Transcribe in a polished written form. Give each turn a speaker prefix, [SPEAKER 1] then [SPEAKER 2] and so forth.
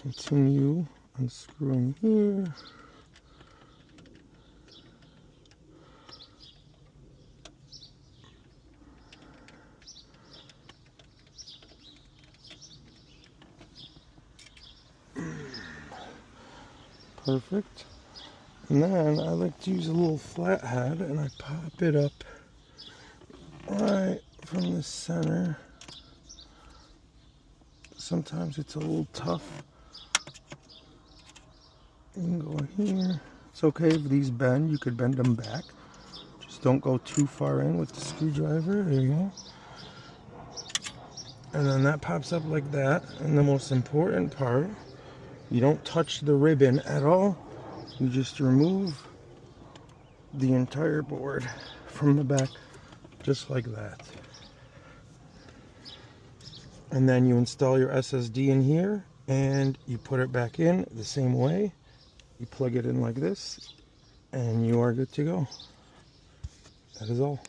[SPEAKER 1] continue unscrewing here. Perfect. And then I like to use a little flathead and I pop it up right from the center. Sometimes it's a little tough. You can go in here. It's okay if these bend, you could bend them back. Just don't go too far in with the screwdriver. There you go. And then that pops up like that. And the most important part, you don't touch the ribbon at all. You just remove the entire board from the back, just like that. And then you install your SSD in here and you put it back in the same way. You plug it in like this and you are good to go. That is all.